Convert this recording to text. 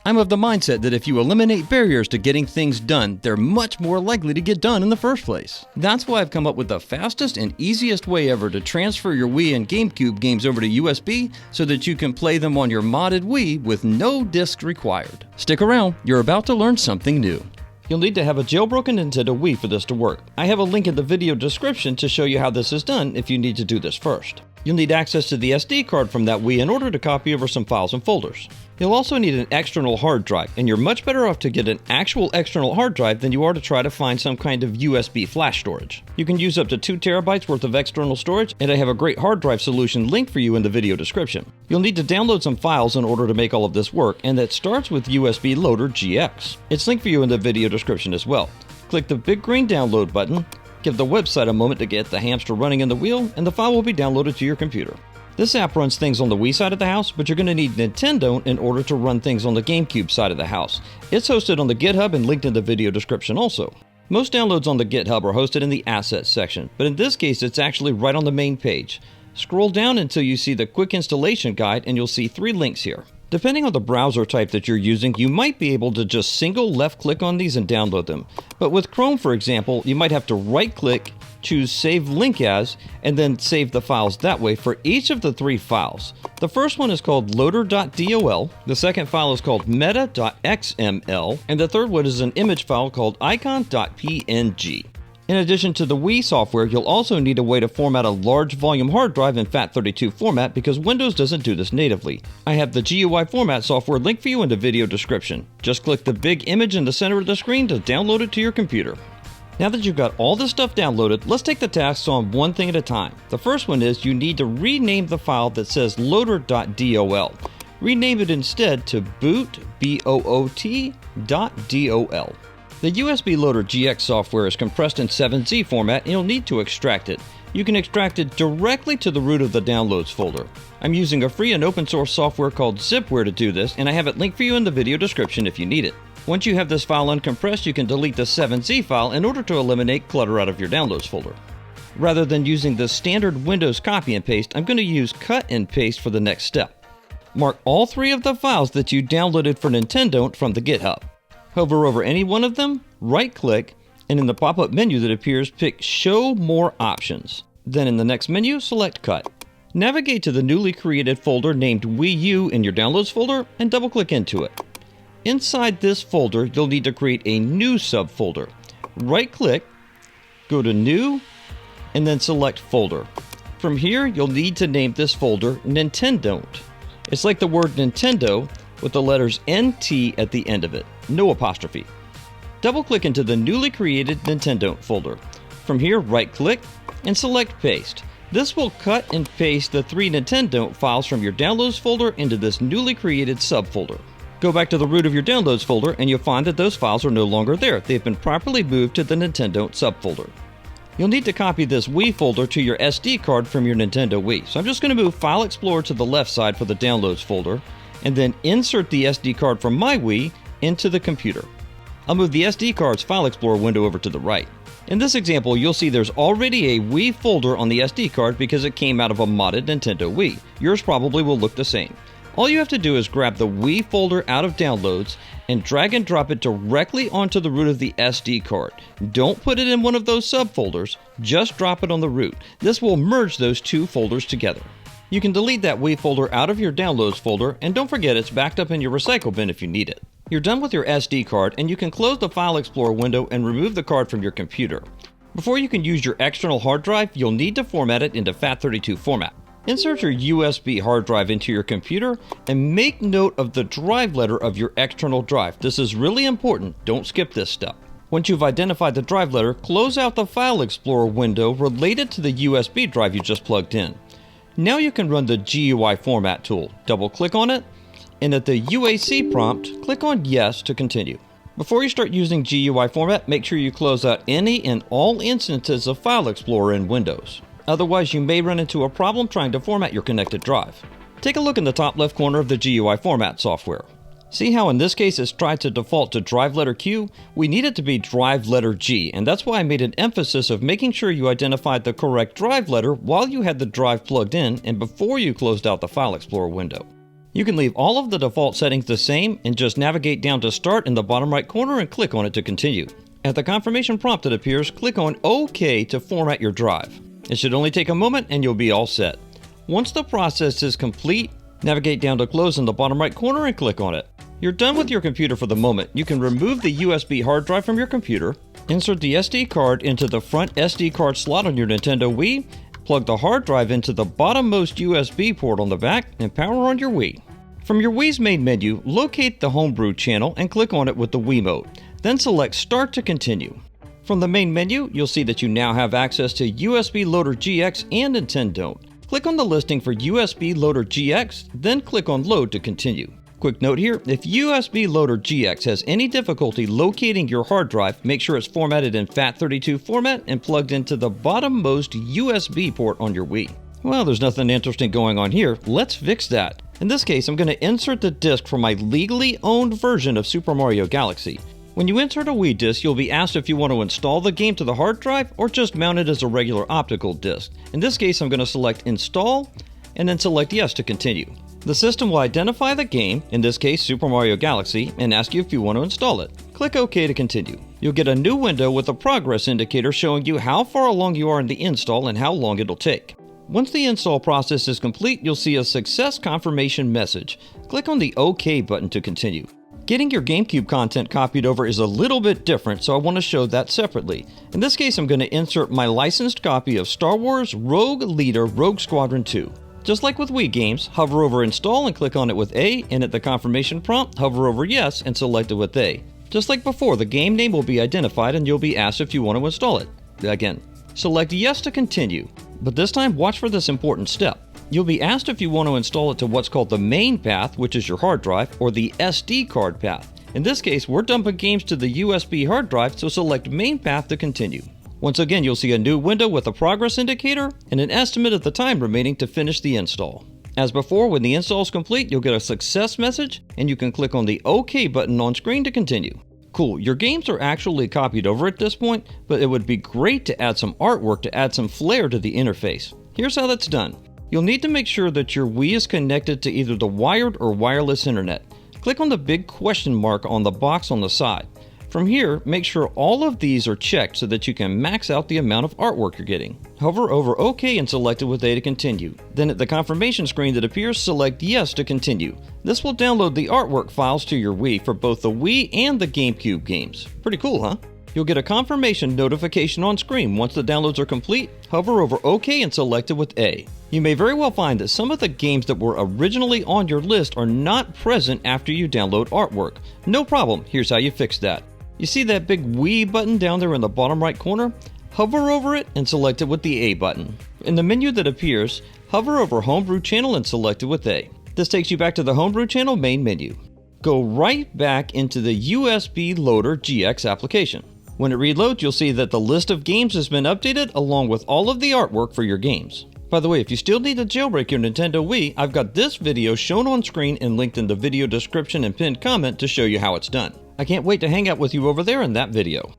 I'm of the mindset that if you eliminate barriers to getting things done, they're much more likely to get done in the first place. That's why I've come up with the fastest and easiest way ever to transfer your Wii and GameCube games over to USB so that you can play them on your modded Wii with no disc required. Stick around, you're about to learn something new. You'll need to have a jailbroken Nintendo Wii for this to work. I have a link in the video description to show you how this is done if you need to do this first. You'll need access to the SD card from that Wii in order to copy over some files and folders. You'll also need an external hard drive, and you're much better off to get an actual external hard drive than you are to try to find some kind of USB flash storage. You can use up to 2 terabytes worth of external storage, and I have a great hard drive solution linked for you in the video description. You'll need to download some files in order to make all of this work, and that starts with USB Loader GX. It's linked for you in the video description as well. Click the big green download button, give the website a moment to get the hamster running in the wheel, and the file will be downloaded to your computer. This app runs things on the Wii side of the house, but you're going to need Nintendont in order to run things on the GameCube side of the house. It's hosted on the GitHub and linked in the video description also. Most downloads on the GitHub are hosted in the Assets section, but in this case it's actually right on the main page. Scroll down until you see the Quick Installation Guide and you'll see 3 links here. Depending on the browser type that you're using, you might be able to just single left click on these and download them. But with Chrome, for example, you might have to right click, choose Save Link As, and then save the files that way for each of the 3 files. The first one is called loader.dol, the second file is called meta.xml, and the third one is an image file called icon.png. In addition to the Wii software, you'll also need a way to format a large volume hard drive in FAT32 format because Windows doesn't do this natively. I have the GUIFormat software linked for you in the video description. Just click the big image in the center of the screen to download it to your computer. Now that you've got all this stuff downloaded, let's take the tasks on one thing at a time. The first one is you need to rename the file that says loader.dol. Rename it instead to boot.dol. The USB Loader GX software is compressed in 7Z format and you'll need to extract it. You can extract it directly to the root of the downloads folder. I'm using a free and open source software called Zipware to do this, and I have it linked for you in the video description if you need it. Once you have this file uncompressed, you can delete the 7Z file in order to eliminate clutter out of your downloads folder. Rather than using the standard Windows copy and paste, I'm going to use cut and paste for the next step. Mark all 3 of the files that you downloaded for Nintendont from the GitHub. Hover over any one of them, right-click, and in the pop-up menu that appears, pick Show More Options. Then in the next menu, select Cut. Navigate to the newly created folder named Wii U in your Downloads folder and double-click into it. Inside this folder, you'll need to create a new subfolder. Right-click, go to New, and then select Folder. From here, you'll need to name this folder Nintendont. It's like the word Nintendo, with the letters NT at the end of it, no apostrophe. Double-click into the newly created Nintendont folder. From here, right-click and select Paste. This will cut and paste the 3 Nintendont files from your Downloads folder into this newly created subfolder. Go back to the root of your Downloads folder and you'll find that those files are no longer there. They've been properly moved to the Nintendont subfolder. You'll need to copy this Wii folder to your SD card from your Nintendo Wii. So I'm just going to move File Explorer to the left side for the Downloads folder, and then insert the SD card from my Wii into the computer. I'll move the SD card's File Explorer window over to the right. In this example, you'll see there's already a Wii folder on the SD card because it came out of a modded Nintendo Wii. Yours probably will look the same. All you have to do is grab the Wii folder out of Downloads and drag and drop it directly onto the root of the SD card. Don't put it in one of those subfolders, just drop it on the root. This will merge those 2 folders together. You can delete that Wii folder out of your Downloads folder, and don't forget it's backed up in your recycle bin if you need it. You're done with your SD card, and you can close the File Explorer window and remove the card from your computer. Before you can use your external hard drive, you'll need to format it into FAT32 format. Insert your USB hard drive into your computer and make note of the drive letter of your external drive. This is really important, don't skip this step. Once you've identified the drive letter, close out the File Explorer window related to the USB drive you just plugged in. Now you can run the GUIFormat tool. Double-click on it, and at the UAC prompt, click on Yes to continue. Before you start using GUIFormat, make sure you close out any and all instances of File Explorer in Windows. Otherwise, you may run into a problem trying to format your connected drive. Take a look in the top left corner of the GUIFormat software. See how in this case it's tried to default to drive letter Q? We need it to be drive letter G, and that's why I made an emphasis of making sure you identified the correct drive letter while you had the drive plugged in and before you closed out the File Explorer window. You can leave all of the default settings the same and just navigate down to Start in the bottom right corner and click on it to continue. At the confirmation prompt that appears, click on OK to format your drive. It should only take a moment and you'll be all set. Once the process is complete, navigate down to Close in the bottom right corner and click on it. You're done with your computer for the moment. You can remove the USB hard drive from your computer, insert the SD card into the front SD card slot on your Nintendo Wii, plug the hard drive into the bottommost USB port on the back, and power on your Wii. From your Wii's main menu, locate the Homebrew channel and click on it with the Wiimote. Then select Start to continue. From the main menu, you'll see that you now have access to USB Loader GX and Nintendont. Click on the listing for USB Loader GX, then click on Load to continue. Quick note here, if USB Loader GX has any difficulty locating your hard drive, make sure it's formatted in FAT32 format and plugged into the bottommost USB port on your Wii. Well, there's nothing interesting going on here. Let's fix that. In this case, I'm going to insert the disc from my legally owned version of Super Mario Galaxy. When you insert a Wii disc, you'll be asked if you want to install the game to the hard drive or just mount it as a regular optical disc. In this case, I'm going to select Install and then select Yes to continue. The system will identify the game, in this case Super Mario Galaxy, and ask you if you want to install it. Click OK to continue. You'll get a new window with a progress indicator showing you how far along you are in the install and how long it'll take. Once the install process is complete, you'll see a success confirmation message. Click on the OK button to continue. Getting your GameCube content copied over is a little bit different, so I want to show that separately. In this case, I'm going to insert my licensed copy of Star Wars Rogue Leader Rogue Squadron 2. Just like with Wii games, hover over Install and click on it with A, and at the confirmation prompt, hover over Yes and select it with A. Just like before, the game name will be identified and you'll be asked if you want to install it. Again, select Yes to continue. But this time, watch for this important step. You'll be asked if you want to install it to what's called the main path, which is your hard drive, or the SD card path. In this case, we're dumping games to the USB hard drive, so select main path to continue. Once again, you'll see a new window with a progress indicator and an estimate of the time remaining to finish the install. As before, when the install is complete, you'll get a success message, and you can click on the OK button on screen to continue. Cool, your games are actually copied over at this point, but it would be great to add some artwork to add some flair to the interface. Here's how that's done. You'll need to make sure that your Wii is connected to either the wired or wireless internet. Click on the big question mark on the box on the side. From here, make sure all of these are checked so that you can max out the amount of artwork you're getting. Hover over OK and select it with A to continue. Then at the confirmation screen that appears, select Yes to continue. This will download the artwork files to your Wii for both the Wii and the GameCube games. Pretty cool, huh? You'll get a confirmation notification on screen once the downloads are complete. Hover over OK and select it with A. You may very well find that some of the games that were originally on your list are not present after you download artwork. No problem, here's how you fix that. You see that big Wii button down there in the bottom right corner? Hover over it and select it with the A button. In the menu that appears, hover over Homebrew Channel and select it with A. This takes you back to the Homebrew Channel main menu. Go right back into the USB Loader GX application. When it reloads, you'll see that the list of games has been updated along with all of the artwork for your games. By the way, if you still need to jailbreak your Nintendo Wii, I've got this video shown on screen and linked in the video description and pinned comment to show you how it's done. I can't wait to hang out with you over there in that video.